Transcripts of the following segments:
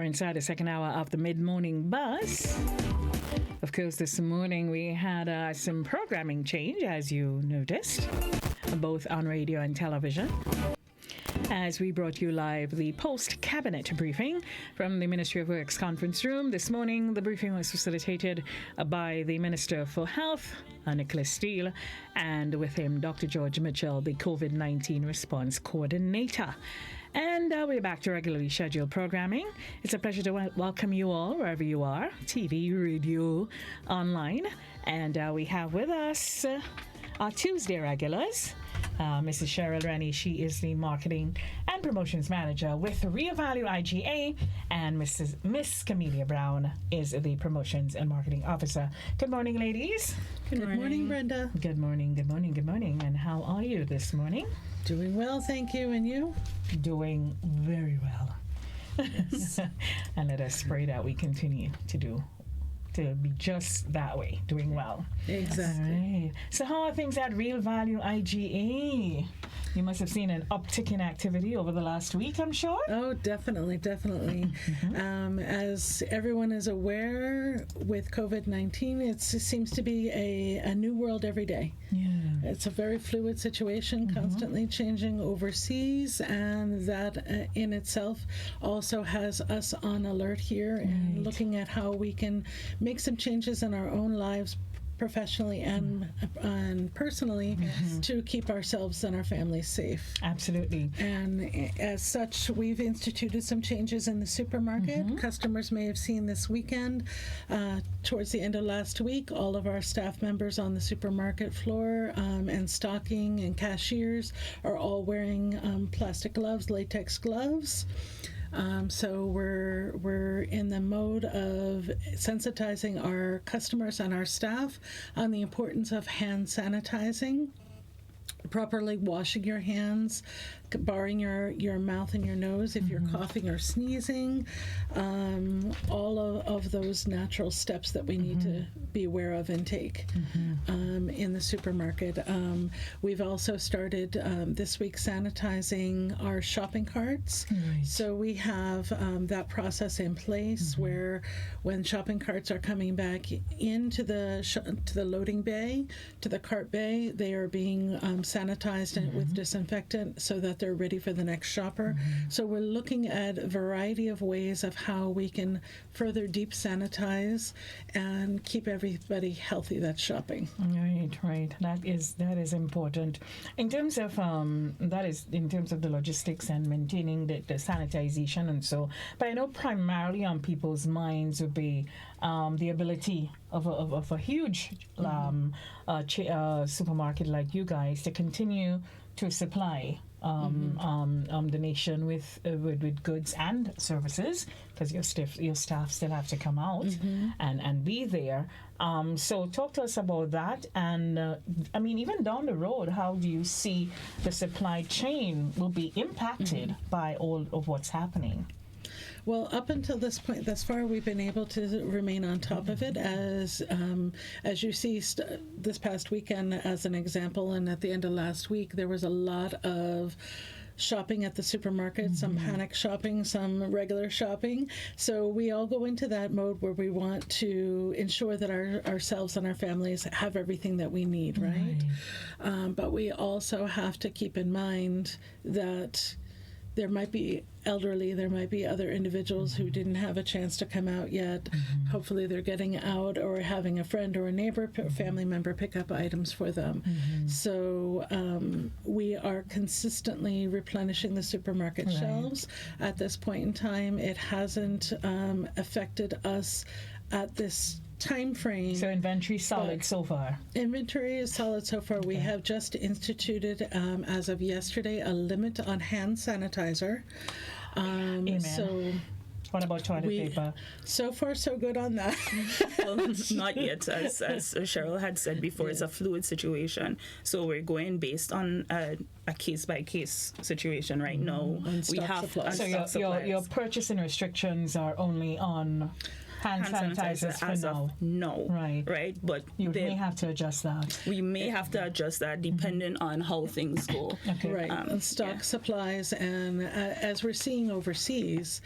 Inside the second hour of the mid-morning buzz. Of course, this morning we had some programming change, as you noticed, both on radio and television, as we brought you live the post-cabinet briefing from the Ministry of Works conference room. This morning, the briefing was facilitated by the Minister for Health, Nicholas Steele, and with him, Dr. George Mitchell, the COVID-19 response coordinator. And we're back to regularly scheduled programming. It's a pleasure to welcome you all wherever you are, TV, radio, online. And we have with us our Tuesday regulars, Mrs. Cheryl Rennie. She is the Marketing and Promotions Manager with Reevaluate IGA, and Miss Camelia Brown is the Promotions and Marketing Officer. Good morning, ladies. Good morning, Brenda. Good morning, good morning, good morning. And how are you this morning? Doing well, thank you. And you? Doing very well. Yes. And let us pray that we continue to be just that way, doing well. Exactly. All right. So how are things at Real Value IGA? You must have seen an uptick in activity over the last week, I'm sure. Oh, definitely. As everyone is aware, with COVID-19, it seems to be a new world every day. Yeah. It's a very fluid situation, constantly changing overseas, and that in itself also has us on alert here and looking at how we can make some changes in our own lives, professionally and personally, to keep ourselves and our families safe. Absolutely. And as such, we've instituted some changes in the supermarket. Customers may have seen this weekend, towards the end of last week, all of our staff members on the supermarket floor and stocking and cashiers are all wearing plastic gloves, latex gloves. So we're in the mode of sensitizing our customers and our staff on the importance of hand sanitizing, properly washing your hands, barring your mouth and your nose if you're coughing or sneezing, all of those natural steps that we need to be aware of and take in the supermarket. We've also started this week sanitizing our shopping carts. So we have that process in place where when shopping carts are coming back into to the loading bay, to the cart bay, they are being sanitized with disinfectant so that they're ready for the next shopper. So we're looking at a variety of ways of how we can further deep sanitize and keep everybody healthy that's shopping. Right. That is important. In terms of in terms of the logistics and maintaining the sanitization and so. But I know primarily on people's minds would be the ability of a huge supermarket like you guys to continue to supply the nation with goods and services, because your staff still have to come out and be there. So talk to us about that. And I mean, even down the road, how do you see the supply chain will be impacted by all of what's happening? Well, up until this point, thus far, we've been able to remain on top of it. As you see, this past weekend, as an example, and at the end of last week, there was a lot of shopping at the supermarket, some panic shopping, some regular shopping. So we all go into that mode where we want to ensure that ourselves and our families have everything that we need, right? But we also have to keep in mind that there might be elderly, there might be other individuals who didn't have a chance to come out yet. Hopefully they're getting out or having a friend or a neighbor, family member pick up items for them. So we are consistently replenishing the supermarket shelves. At this point in time, it hasn't affected us at this time frame. So inventory solid so far? Inventory is solid so far. We have just instituted, as of yesterday, a limit on hand sanitizer. Amen. So what about toilet paper? So far, so good on that. Well, not yet. As Cheryl had said before, it's a fluid situation. So we're going based on a case-by-case situation right now. We have so your purchasing restrictions are only on hand sanitizer as of now. Right. But you may have to adjust that. We may have to adjust that depending on how things go. Okay. Right. And stock supplies, and as we're seeing overseas,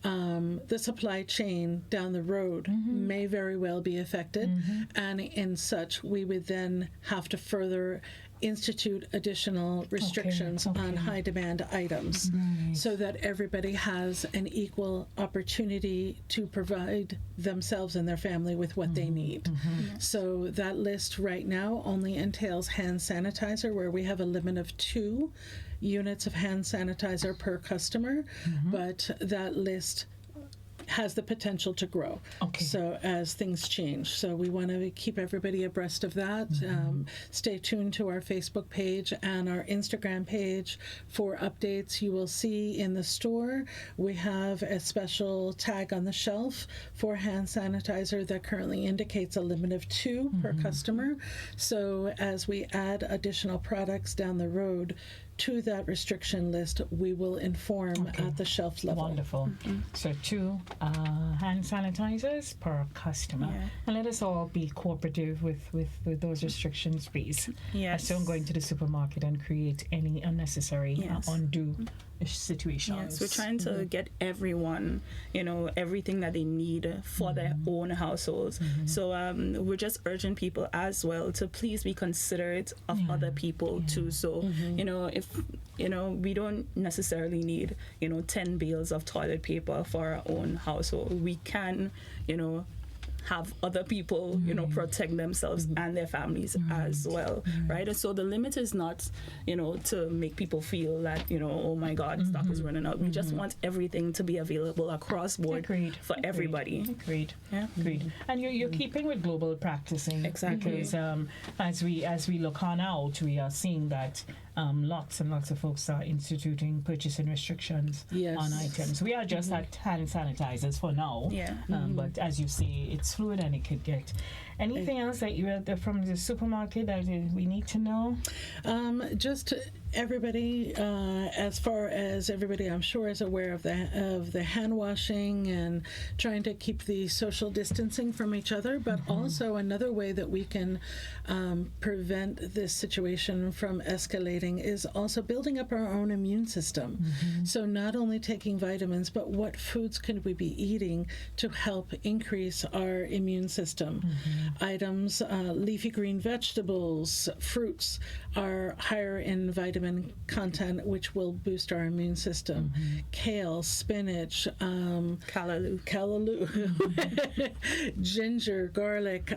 the supply chain down the road may very well be affected, and in such we would then have to further institute additional restrictions on high demand items so that everybody has an equal opportunity to provide themselves and their family with what they need. So that list right now only entails hand sanitizer, where we have a limit of 2 units of hand sanitizer per customer, but that list has the potential to grow. So as things change. So we want to keep everybody abreast of that. Stay tuned to our Facebook page and our Instagram page for updates. You will see in the store we have a special tag on the shelf for hand sanitizer that currently indicates a limit of 2 per customer. So as we add additional products down the road to that restriction list, we will inform at the shelf level. Wonderful. So 2 hand sanitizers per customer. And let us all be cooperative with those restrictions, please. Yes. So don't go into the supermarket and create any unnecessary, undue situations. Yes, we're trying to get everyone, everything that they need for their own households. So we're just urging people as well to please be considerate of other people too. So, if, we don't necessarily need, 10 bales of toilet paper for our own household. We can, have other people, protect themselves and their families as well, right? And so the limit is not, to make people feel that, oh my God, stock is running out. We just want everything to be available across board for everybody. Agreed. Yeah. Agreed. And you're keeping with global practicing. Exactly. Because as we look on out, we are seeing that lots and lots of folks are instituting purchasing restrictions on items. We are just at hand sanitizers for now. But as you say, it's fluid and it could get. Anything else that you read from the supermarket that we need to know? Just everybody, as far as everybody, I'm sure, is aware of the hand washing and trying to keep the social distancing from each other. But also another way that we can prevent this situation from escalating is also building up our own immune system. So not only taking vitamins, but what foods can we be eating to help increase our immune system? Items, leafy green vegetables, fruits are higher in vitamin content, which will boost our immune system. Kale, spinach, Callaloo, ginger, garlic,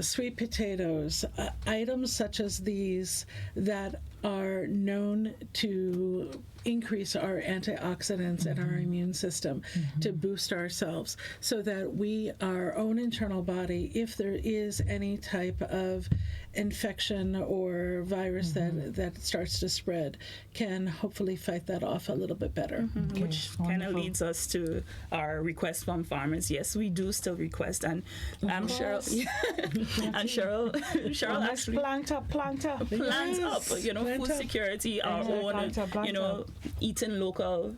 sweet potatoes, items such as these that are known to increase our antioxidants and our immune system to boost ourselves so that our own internal body, if there is any type of infection or virus that starts to spread, can hopefully fight that off a little bit better. Which kind of leads us to our request from farmers. Yes, we do still request, and Cheryl actually plant up, food security, our own, eating local,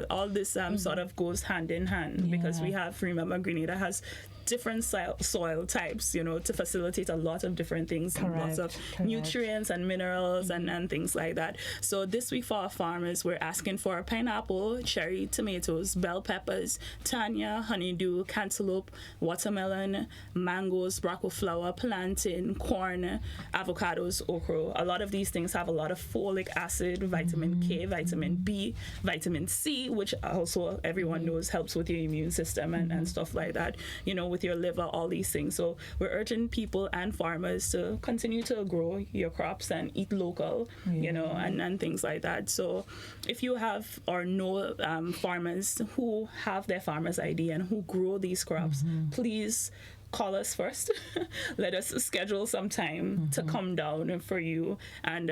all this sort of goes hand in hand because we have, remember, Grenada has different soil types, to facilitate a lot of different things, lots of nutrients and minerals and things like that. So this week for our farmers, we're asking for pineapple, cherry, tomatoes, bell peppers, tanya, honeydew, cantaloupe, watermelon, mangoes, broccoli flower, plantain, corn, avocados, okra. A lot of these things have a lot of folic acid, vitamin K, vitamin B, vitamin C, which also everyone knows helps with your immune system and stuff like that, with your liver, all these things. So we're urging people and farmers to continue to grow your crops and eat local, and things like that. So if you have or know farmers who have their farmer's ID and who grow these crops, please call us first. Let us schedule some time to come down for you. And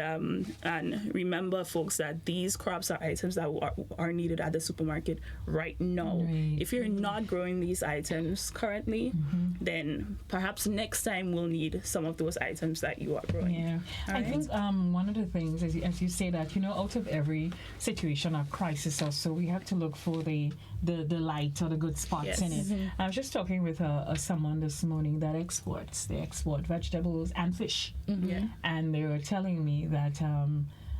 remember, folks, that these crops are items that are needed at the supermarket right now. If you're not growing these items currently, then perhaps next time we'll need some of those items that you are growing. I think one of the things, as you say that, out of every situation or crisis or so, we have to look for the light or the good spots in it. I was just talking with someone this morning that they export vegetables and fish, and they were telling me that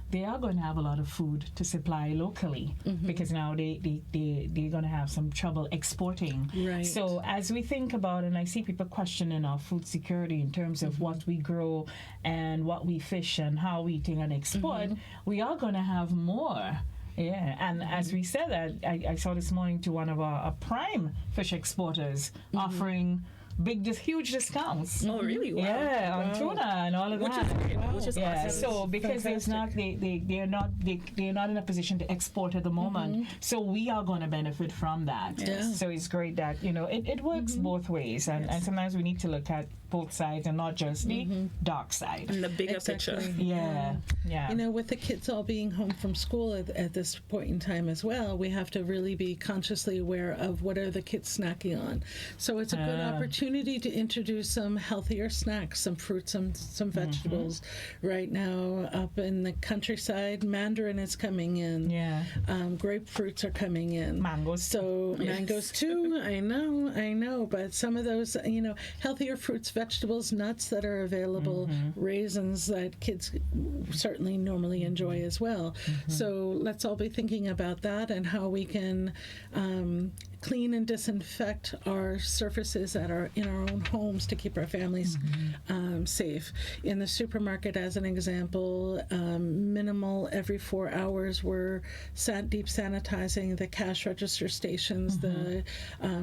they are going to have a lot of food to supply locally because now they're going to have some trouble exporting. Right. So as we think about, and I see people questioning our food security in terms of what we grow and what we fish and how we think and export, we are going to have more. Yeah, and as we said that, I saw this morning to one of our prime fish exporters offering huge discounts. Oh, really? Wow. Yeah, on tuna and all of that. Which is yeah. awesome. So because there's not they're not in a position to export at the moment, so we are going to benefit from that. Yeah. So it's great that it works both ways, and sometimes we need to look at both sides and not just the dark side and the bigger picture. Yeah. With the kids all being home from school at this point in time as well, we have to really be consciously aware of what are the kids snacking on. So it's a good opportunity to introduce some healthier snacks, some fruits, some vegetables. Right now, up in the countryside, mandarin is coming in. Yeah. Grapefruits are coming in. Mangoes. So mangoes too. I know. But some of those, healthier fruits, vegetables, nuts that are available, raisins that kids certainly normally enjoy as well. So let's all be thinking about that and how we can clean and disinfect our surfaces in our own homes to keep our families safe. In the supermarket, as an example, minimal every 4 hours, we're deep sanitizing the cash register stations, the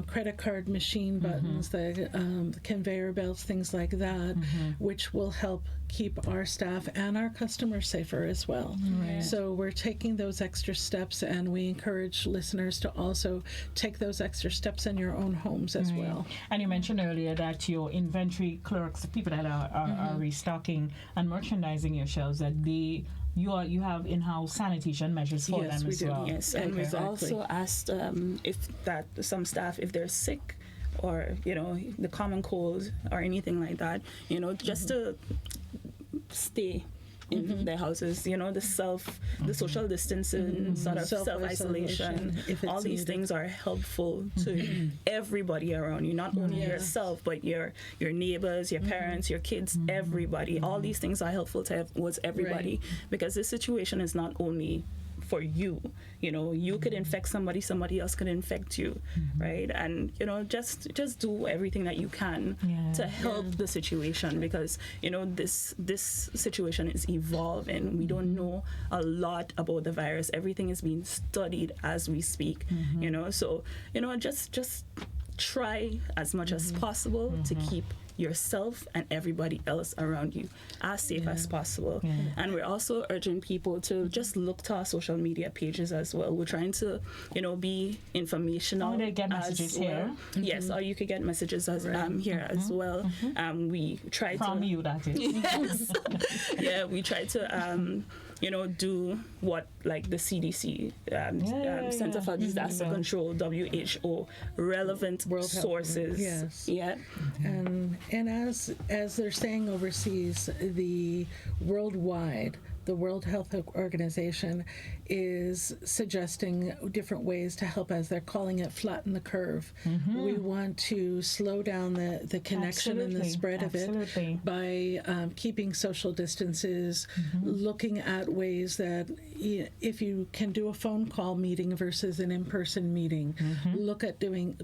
credit card machine buttons, the conveyor belts, things like that, which will help keep our staff and our customers safer as well. Right. So we're taking those extra steps, and we encourage listeners to also take those extra steps in your own homes as well. And you mentioned earlier that your inventory clerks, the people that are restocking and merchandising your shelves, that you have in-house sanitation measures for them as well. Yes, and we've also asked if some staff, if they're sick or the common cold or anything like that, just to stay in their houses, the social distancing, sort of self-isolation, all these things are helpful to everybody around you, not only yourself, but your neighbors, your parents, your kids, everybody. All these things are helpful towards everybody, because this situation is not only for you. You could infect somebody else could infect you, right? And just do everything that you can to help the situation, because this situation is evolving. We don't know a lot about the virus. Everything is being studied as we speak. So just try as much as possible to keep yourself and everybody else around you as safe as possible. And we're also urging people to just look to our social media pages as well. We're trying to be informational. They get messages here. Yes, or you could get messages as here as well. We try from you, that is. Yes. We try to do what like the CDC, Center for Disaster Control, WHO, relevant World sources. Yes. Yeah. And as they're saying overseas, the World Health Organization is suggesting different ways to help, as they're calling it, flatten the curve. We want to slow down the connection and the spread of it by keeping social distances, looking at ways that if you can do a phone call meeting versus an in-person meeting, look at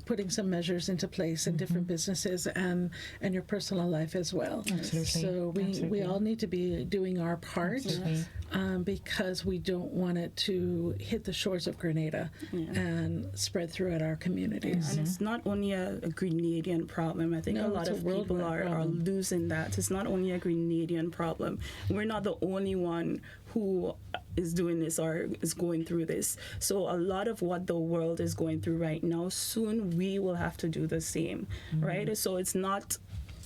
putting some measures into place in different businesses and your personal life as well. Absolutely. So we all need to be doing our part. Because we don't want it to hit the shores of Grenada and spread throughout our communities. And it's not only a Grenadian problem. I think a lot of people are losing that. It's not only a Grenadian problem. We're not the only one who is doing this or is going through this. So a lot of what the world is going through right now, soon we will have to do the same, right? So it's not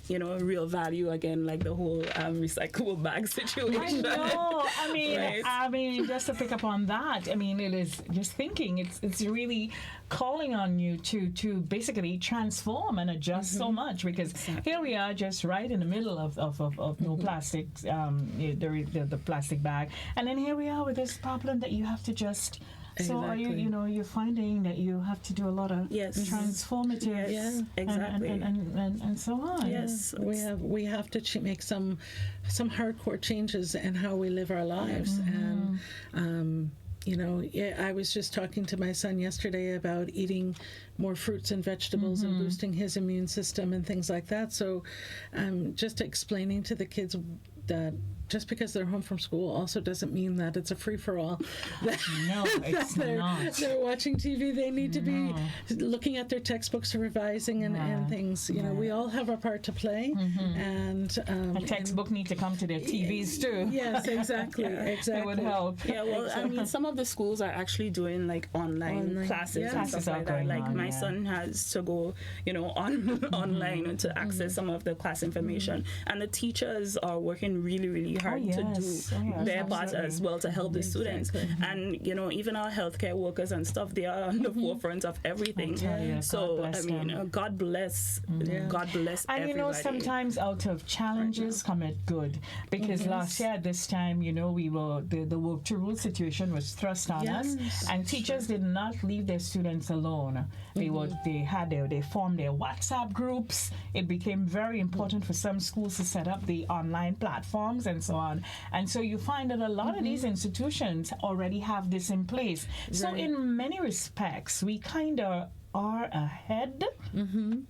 real value again, like the whole recyclable bag situation. I know. Right? I mean, just to pick up on that, it is just thinking. It's really calling on you to basically transform and adjust so much, because here we are, just right in the middle of no plastics, the plastic bag, and then here we are with this problem that you have to just So are you're finding that you have to do a lot of transformative, and so on. Yes, we have to make some hardcore changes in how we live our lives, and I was just talking to my son yesterday about eating more fruits and vegetables and boosting his immune system and things like that. So just explaining to the kids that just because they're home from school also doesn't mean that it's a free-for-all. No, it's not. They're watching TV. They need to be looking at their textbooks, revising and things. We all have our part to play. And a textbook need to come to their TVs too. Yes, exactly. Exactly. It would help. Yeah, well, I mean, some of the schools are actually doing like online classes and stuff like that. Like my son has to go, online to access some of the class information, and the teachers are working really, really hard to do their part as well to help the students. And even our healthcare workers and stuff, they are on the forefront of everything. So I mean, God bless and everybody. sometimes out of challenges come it good, because last year at this time we were the work to rule situation was thrust on us, and teachers did not leave their students alone. They formed their WhatsApp groups. It became very important for some schools to set up the online platforms and so on. And so you find that a lot of these institutions already have this in place. So in many respects, we kind of are ahead,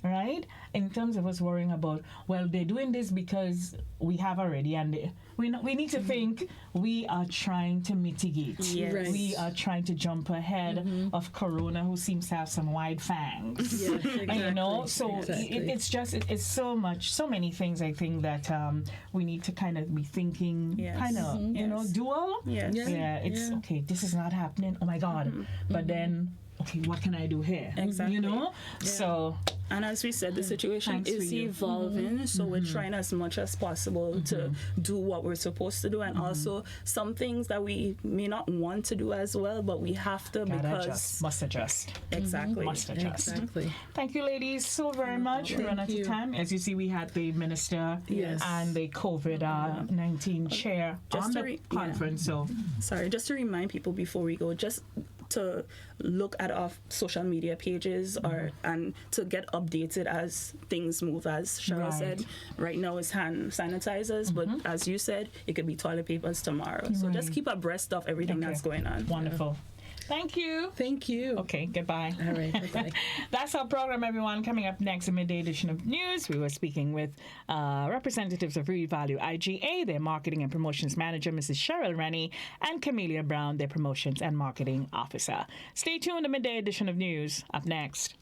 right? In terms of us worrying about, well, they're doing this because we have already, and we need to think we are trying to mitigate. Yes. Right. We are trying to jump ahead of Corona, who seems to have some wide fangs. Yes, exactly. So it's so many things I think that we need to kind of be thinking, dual. Yes. It's okay. This is not happening. Oh my God! But then, okay, what can I do here? Exactly. So. And as we said, the situation is evolving, so we're trying as much as possible to do what we're supposed to do, and also some things that we may not want to do as well, but we have to must adjust. Exactly. Must adjust. Exactly. Thank you, ladies, so very much. We run out of time. As you see, we had the minister and the COVID-19 chair on the conference. So, sorry, just to remind people before we go, just to look at our social media pages and to get updated as things move. As Cheryl said, right now it's hand sanitizers, but as you said, it could be toilet papers tomorrow. So just keep abreast of everything that's going on. Wonderful. Thank you. Thank you. Okay, goodbye. All right, goodbye. That's our program, everyone. Coming up next, a midday edition of news. We were speaking with representatives of Real Value IGA, their marketing and promotions manager, Mrs. Cheryl Rennie, and Camelia Brown, their promotions and marketing officer. Stay tuned. The midday edition of news up next.